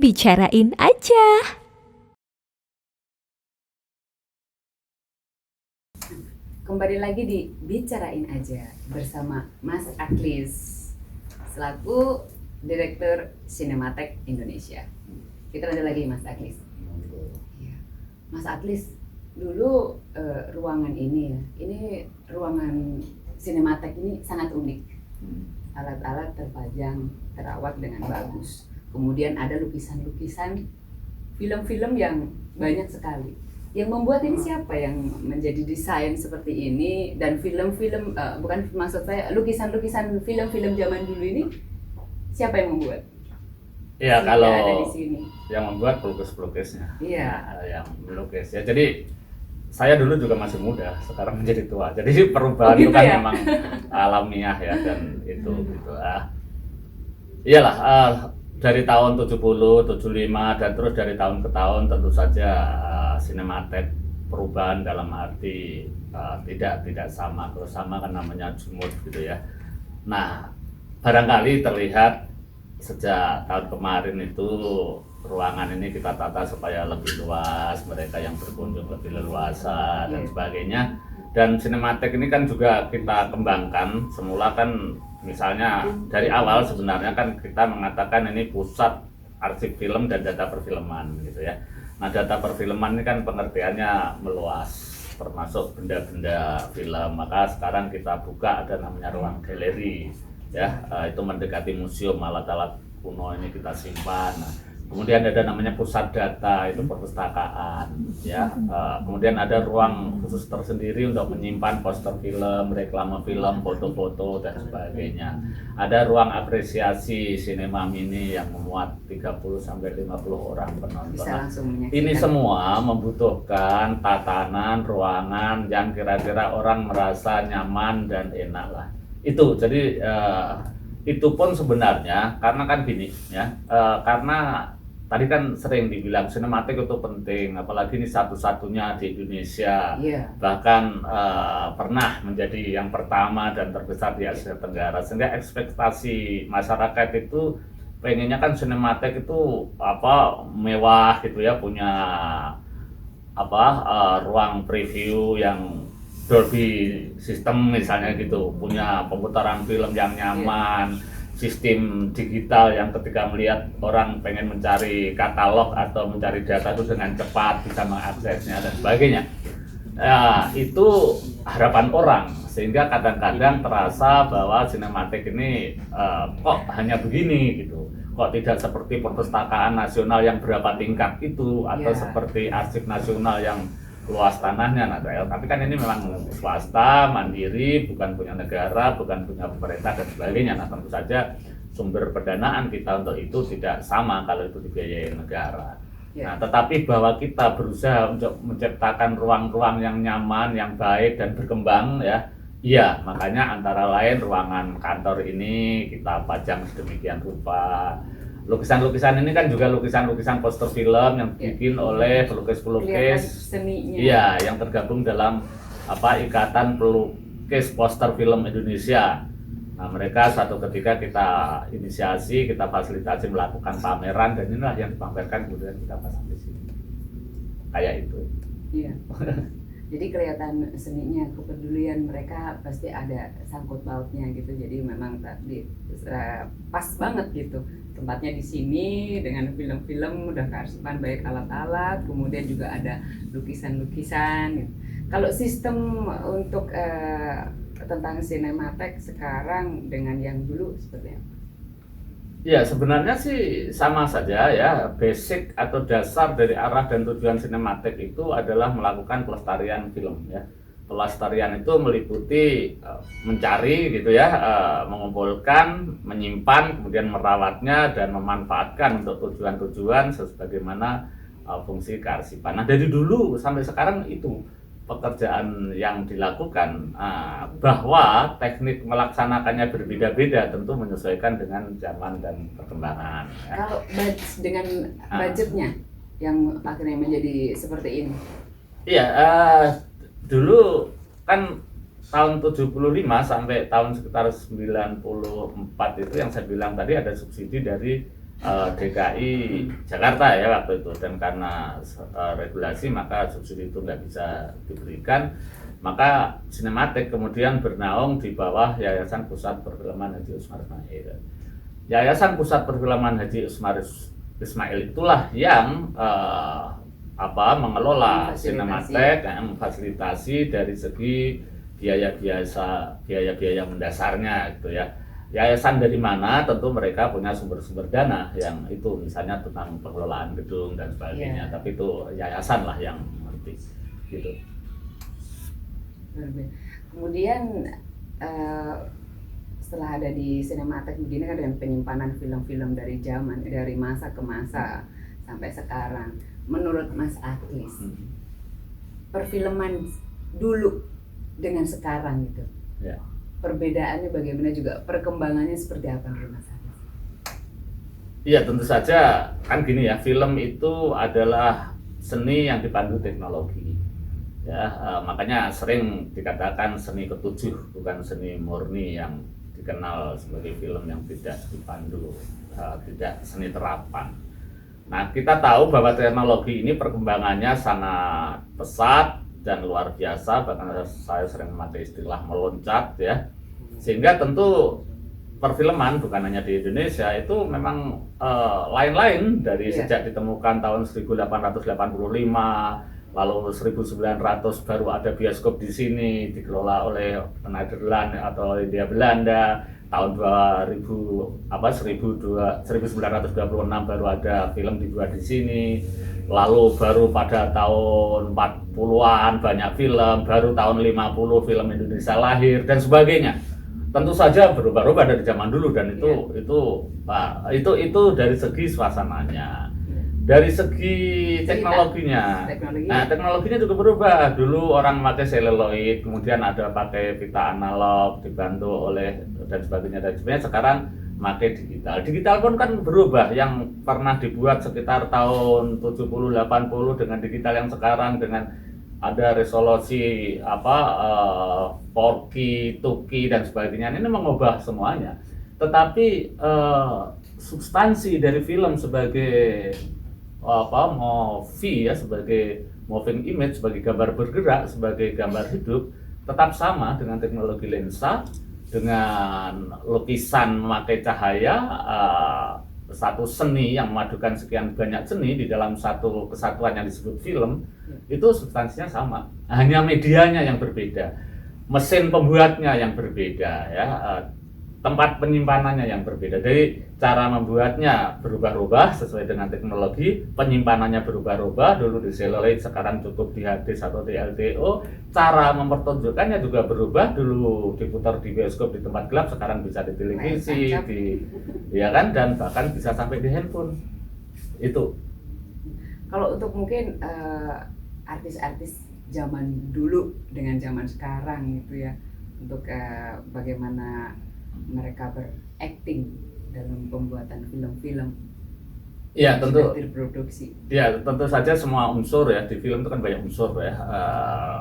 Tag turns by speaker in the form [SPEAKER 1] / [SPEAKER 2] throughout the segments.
[SPEAKER 1] Bicarain aja.
[SPEAKER 2] Kembali lagi di Bicarain Aja bersama Mas Aklis selaku Direktur Sinematek Indonesia. Kita lanjut lagi Mas Aklis. Ya. Mas Aklis, dulu ruangan ini ruangan Sinematek ini sangat unik. Alat-alat terpajang, terawat dengan bagus. Kemudian ada lukisan-lukisan film-film yang banyak sekali. Yang membuat ini siapa yang menjadi desain seperti ini, dan film-film bukan, maksud saya lukisan-lukisan film-film zaman dulu ini siapa yang membuat?
[SPEAKER 3] Iya,
[SPEAKER 2] Sehingga
[SPEAKER 3] kalau
[SPEAKER 2] ada di sini.
[SPEAKER 3] yang membuat pelukis-pelukisnya.
[SPEAKER 2] Iya.
[SPEAKER 3] Yang melukis ya. Jadi saya dulu juga masih muda, sekarang menjadi tua. Jadi perubahan itu kan
[SPEAKER 2] ya?
[SPEAKER 3] memang alamiah ya, dan itu gitu. Iyalah, dari tahun 70, 75 dan terus dari tahun ke tahun tentu saja sinematek perubahan dalam arti tidak sama. Kalau sama kan namanya jumud gitu ya. Nah, barangkali terlihat sejak tahun kemarin itu ruangan ini kita tata supaya lebih luas, mereka yang berkunjung lebih leluasa dan sebagainya. Dan sinematek ini kan juga kita kembangkan. Semula kan misalnya dari awal sebenarnya kan kita mengatakan ini pusat arsip film dan data perfilman gitu ya. Nah, data perfilman ini kan pengertiannya meluas, termasuk benda-benda film. Maka sekarang kita buka ada namanya ruang galeri ya, itu mendekati museum, alat-alat kuno ini kita simpan. Nah, kemudian ada namanya pusat data, itu perpustakaan ya. Kemudian ada ruang khusus tersendiri untuk menyimpan poster film, reklame film, foto-foto dan sebagainya. Ada ruang apresiasi sinema mini yang memuat 30-50 orang penonton.
[SPEAKER 2] Bisa langsung menyaksikan.
[SPEAKER 3] Ini semua membutuhkan tatanan ruangan yang kira-kira orang merasa nyaman dan enak lah. Itu jadi itu pun sebenarnya karena kan gini ya, karena tadi kan sering dibilang sinematik itu penting, apalagi ini satu-satunya di Indonesia. Bahkan pernah menjadi yang pertama dan terbesar di Asia Tenggara, sehingga ekspektasi masyarakat itu pengennya kan sinematik itu mewah gitu ya, punya ruang preview yang Dolby System misalnya gitu, punya pemutaran film yang nyaman, sistem digital yang ketika melihat orang pengen mencari katalog atau mencari data itu dengan cepat bisa mengaksesnya dan sebagainya. Itu harapan orang, sehingga kadang-kadang terasa bahwa sinematik ini kok hanya begini gitu, kok tidak seperti perpustakaan nasional yang berapa tingkat itu, atau seperti arsip nasional yang luas tanahnya. Nah, tapi kan ini memang swasta, mandiri, bukan punya negara, bukan punya pemerintah dan sebagainya. Nah, tentu saja sumber pendanaan kita untuk itu tidak sama kalau itu dibiayai negara. Nah, tetapi bahwa kita berusaha untuk menciptakan ruang-ruang yang nyaman, yang baik dan berkembang ya. Iya, makanya antara lain ruangan kantor ini kita pajang sedemikian rupa. Lukisan-lukisan ini kan juga lukisan-lukisan poster film yang dibikin oleh pelukis-pelukis, iya, yang tergabung dalam Ikatan Pelukis Poster Film Indonesia. Nah, mereka suatu ketika kita inisiasi, kita fasilitasi melakukan pameran, dan inilah yang dipamerkan kemudian kita pasang di sini. Kayak itu.
[SPEAKER 2] Iya. Jadi kelihatan seninya, kepedulian mereka pasti ada sangkut pautnya gitu. Jadi memang tadi pas banget gitu. Tempatnya di sini dengan film-film udah kearsipan, baik alat-alat, kemudian juga ada lukisan-lukisan gitu. Kalau sistem untuk tentang sinematek sekarang dengan yang dulu seperti apa?
[SPEAKER 3] Ya, sebenarnya sih sama saja ya. Basic atau dasar dari arah dan tujuan sinematik itu adalah melakukan pelestarian film ya. Pelestarian itu meliputi mencari gitu ya, mengumpulkan, menyimpan, kemudian merawatnya dan memanfaatkan untuk tujuan-tujuan sebagaimana fungsi kearsipan. Nah, dari dulu sampai sekarang itu pekerjaan yang dilakukan, bahwa teknik melaksanakannya berbeda-beda, tentu menyesuaikan dengan zaman dan perkembangan ya.
[SPEAKER 2] Kalau dengan budgetnya yang akhirnya menjadi seperti ini?
[SPEAKER 3] Iya, dulu kan tahun 75 sampai tahun sekitar 94 itu yang saya bilang tadi ada subsidi dari DKI Jakarta ya waktu itu, dan karena regulasi maka subsidi itu nggak bisa diberikan, maka Sinematek kemudian bernaung di bawah Yayasan Pusat Perfilman Haji Usmar Ismail. Yayasan Pusat Perfilman Haji Usmar Ismail itulah yang mengelola Sinematek, memfasilitasi dari segi biaya mendasarnya gitu ya. Yayasan dari mana? Tentu mereka punya sumber-sumber dana yang itu misalnya tentang pengelolaan gedung dan sebagainya. Tapi itu yayasan lah yang ngerti gitu.
[SPEAKER 2] Kemudian setelah ada di Sinematek begini kan, dengan penyimpanan film-film dari masa ke masa sampai sekarang, menurut Mas Aklis, perfilman dulu dengan sekarang gitu,
[SPEAKER 3] ya,
[SPEAKER 2] perbedaannya bagaimana, juga perkembangannya seperti apa menurut Mas Aklis?
[SPEAKER 3] Iya, tentu saja kan gini ya, film itu adalah seni yang dipandu teknologi. Ya, makanya sering dikatakan seni ketujuh, bukan seni murni yang dikenal sebagai film yang tidak dipandu, tidak seni terapan. Nah, kita tahu bahwa teknologi ini perkembangannya sangat pesat dan luar biasa, bahkan saya sering memakai istilah meloncat ya. Sehingga tentu perfilman bukan hanya di Indonesia itu memang lain-lain dari sejak ditemukan tahun 1885. Lalu 1900 baru ada bioskop di sini dikelola oleh Nederland atau Hindia Belanda. Tahun 1926 baru ada film dibuat di sini. Lalu baru pada tahun 40-an banyak film, baru tahun 50 film Indonesia lahir dan sebagainya. Tentu saja berubah-ubah dari zaman dulu, dan itu dari segi suasananya. Dari segi teknologinya, teknologinya juga berubah. Dulu orang pakai seluloid, kemudian ada pakai pita analog dibantu oleh dan sebagainya. Sekarang pakai digital. Digital pun kan berubah. Yang pernah dibuat sekitar tahun 70-80 dengan digital yang sekarang dengan ada resolusi 4K, 2K dan sebagainya, ini mengubah semuanya. Tetapi substansi dari film sebagai movie ya, sebagai moving image, sebagai gambar bergerak, sebagai gambar hidup, tetap sama dengan teknologi lensa, dengan lukisan memakai cahaya, satu seni yang memadukan sekian banyak seni di dalam satu kesatuan yang disebut film. Itu substansinya sama, hanya medianya yang berbeda, mesin pembuatnya yang berbeda ya, tempat penyimpanannya yang berbeda. Jadi cara membuatnya berubah-ubah sesuai dengan teknologi, penyimpanannya berubah-ubah, dulu di seluloid, sekarang cukup di HD atau di LTO. Cara mempertunjukkannya juga berubah, dulu diputar di bioskop di tempat gelap, sekarang bisa di televisi, dan bahkan bisa sampai di handphone. Itu.
[SPEAKER 2] Kalau untuk mungkin artis-artis zaman dulu dengan zaman sekarang gitu ya, untuk bagaimana mereka berakting dalam pembuatan film-film,
[SPEAKER 3] ya tentu
[SPEAKER 2] diproduksi.
[SPEAKER 3] Ya tentu saja semua unsur ya, di film itu kan banyak unsur ya,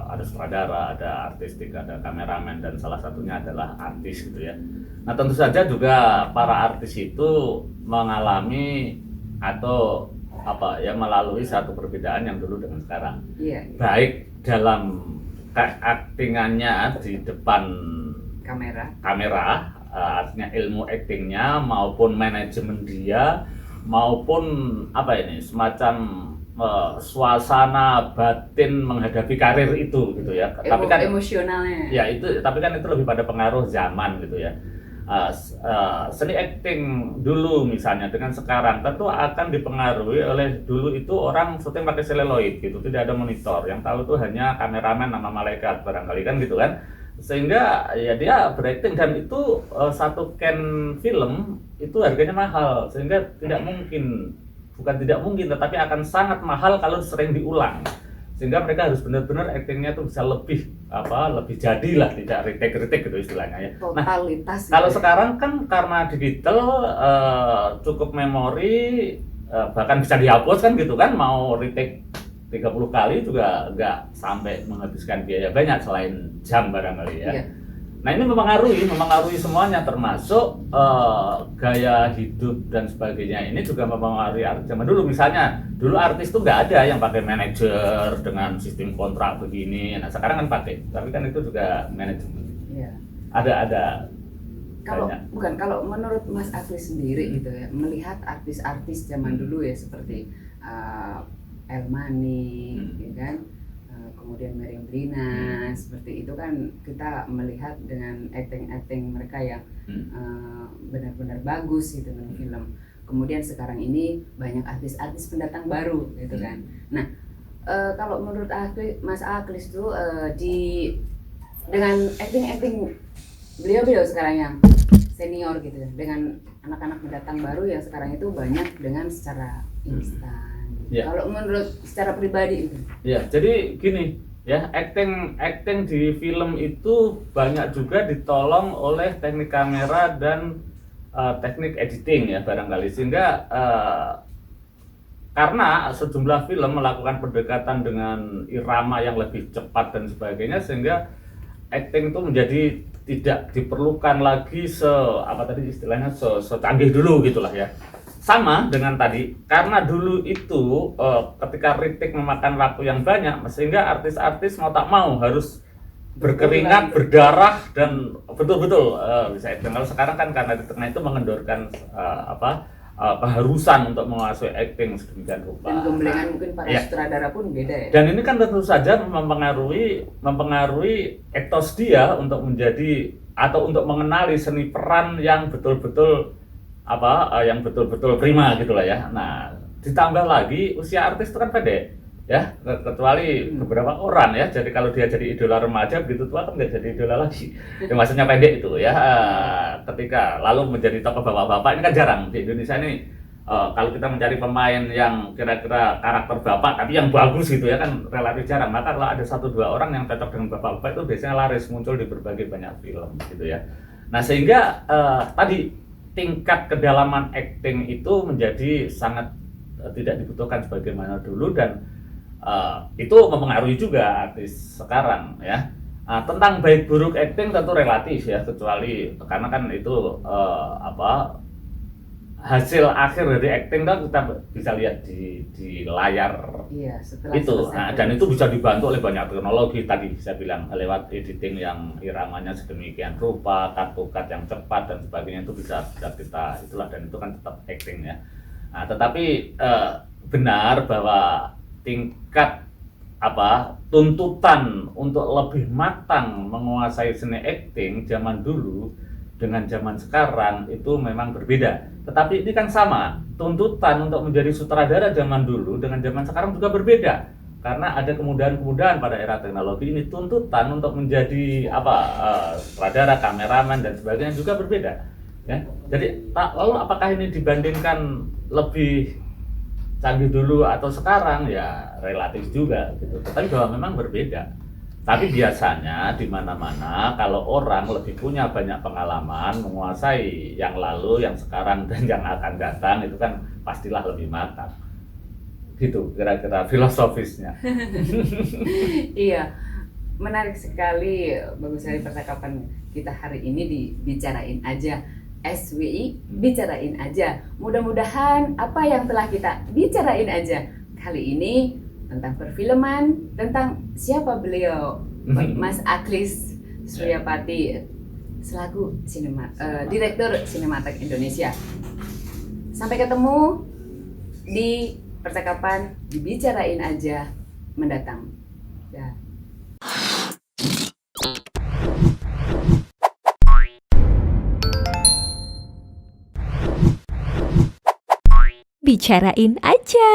[SPEAKER 3] ada sutradara, ada artistik, ada kameramen, dan salah satunya adalah artis gitu ya. Nah tentu saja juga para artis itu mengalami atau melalui satu perbedaan yang dulu dengan sekarang. Baik dalam aktingannya di depan kamera, artinya ilmu aktingnya maupun manajemen dia, maupun semacam suasana batin menghadapi karir itu gitu ya. Tapi kan
[SPEAKER 2] emosionalnya.
[SPEAKER 3] Ya tapi kan itu lebih pada pengaruh zaman gitu ya. Seni akting dulu misalnya dengan sekarang tentu akan dipengaruhi oleh, dulu itu orang syuting pakai seluloid gitu, tidak ada monitor, yang tahu itu hanya kameramen sama malaikat barangkali kan gitu kan. Sehingga ya dia berakting, dan itu satu can film itu harganya mahal, sehingga bukan tidak mungkin tetapi akan sangat mahal kalau sering diulang, sehingga mereka harus benar-benar aktingnya tuh bisa lebih jadilah, tidak retake gitu istilahnya ya.
[SPEAKER 2] Totalitas.
[SPEAKER 3] Kalau sekarang kan karena digital, cukup memori, bahkan bisa dihapus kan gitu kan, mau retake 30 kali juga nggak sampai menghabiskan biaya banyak selain jam barangkali ya. Nah ini mempengaruhi semuanya, termasuk gaya hidup dan sebagainya. Ini juga mempengaruhi artis zaman dulu. Misalnya dulu artis tuh nggak ada yang pakai manajer dengan sistem kontrak begini. Nah sekarang kan pakai, tapi kan itu juga manajemen.
[SPEAKER 2] Iya.
[SPEAKER 3] Ada
[SPEAKER 2] Kalau menurut Mas Aklis sendiri gitu ya, melihat artis-artis zaman dulu ya seperti Elmani, ya kan, kemudian Meriam Brina, seperti itu kan kita melihat dengan acting mereka yang benar-benar bagus gitu dengan film. Kemudian sekarang ini banyak artis-artis pendatang baru gitu kan. Nah, kalau menurut Mas Aklis tuh dengan acting beliau sekarang yang senior gitu ya, dengan anak-anak pendatang baru yang sekarang itu banyak dengan secara instan.
[SPEAKER 3] Ya.
[SPEAKER 2] Kalau menurut secara pribadi itu?
[SPEAKER 3] Ya, jadi gini ya, acting di film itu banyak juga ditolong oleh teknik kamera dan teknik editing ya barangkali, sehingga karena sejumlah film melakukan pendekatan dengan irama yang lebih cepat dan sebagainya, sehingga acting itu menjadi tidak diperlukan lagi secanggih dulu gitulah ya. Sama dengan tadi, karena dulu itu ketika retake memakan waktu yang banyak, sehingga artis-artis mau tak mau harus berkeringat, berdarah, dan betul-betul bisa acting. Kalau sekarang kan karena di tengah itu mengendorkan keharusan untuk menguasai acting sedemikian rupa.
[SPEAKER 2] Dan gemblengan mungkin para sutradara pun beda ya.
[SPEAKER 3] Dan ini kan tentu saja mempengaruhi etos dia untuk menjadi atau untuk mengenali seni peran yang betul-betul prima gitulah ya. Nah, ditambah lagi usia artis itu kan pendek ya, kecuali beberapa orang ya. Jadi kalau dia jadi idola remaja begitu tua kan nggak jadi idola lagi. Ya, maksudnya pendek itu ya. Ketika lalu menjadi tokoh bapak-bapak ini kan jarang di Indonesia ini. Kalau kita mencari pemain yang kira-kira karakter bapak tapi yang bagus gitu ya kan relatif jarang. Maka kalau ada 1-2 orang yang cocok dengan bapak-bapak itu biasanya laris muncul di berbagai banyak film gitu ya. Nah sehingga tadi tingkat kedalaman acting itu menjadi sangat tidak dibutuhkan sebagaimana dulu, dan itu mempengaruhi juga artis sekarang ya. Tentang baik buruk acting tentu relatif ya, kecuali karena kan itu hasil akhir dari acting kan kita bisa lihat di layar itu. Nah, dan itu bisa dibantu oleh banyak teknologi tadi saya bilang, lewat editing yang iramanya sedemikian rupa, cut yang cepat dan sebagainya, itu bisa kita itulah, dan itu kan tetap acting ya. Nah, tetapi benar bahwa tingkat tuntutan untuk lebih matang menguasai seni acting zaman dulu dengan zaman sekarang itu memang berbeda. Tetapi ini kan sama, tuntutan untuk menjadi sutradara zaman dulu dengan zaman sekarang juga berbeda. Karena ada kemudahan-kemudahan pada era teknologi ini, tuntutan untuk menjadi sutradara, kameramen dan sebagainya juga berbeda. Ya. Jadi lalu apakah ini dibandingkan lebih canggih dulu atau sekarang, ya relatif juga gitu. Tapi bahwa memang berbeda. Tapi biasanya di mana-mana kalau orang lebih punya banyak pengalaman menguasai yang lalu, yang sekarang dan yang akan datang, itu kan pastilah lebih matang. Gitu kira-kira filosofisnya.
[SPEAKER 2] Iya. Menarik sekali, bagus sekali percakapan kita hari ini di Bicarain Aja. SWI Bicarain Aja. Mudah-mudahan apa yang telah kita bicarain aja kali ini tentang perfilman, tentang siapa beliau, Mas Aklis Suryapati selaku Direktur Sinematek Indonesia. Sampai ketemu di percakapan Dibicarain Aja mendatang. Ya.
[SPEAKER 1] Bicarain Aja.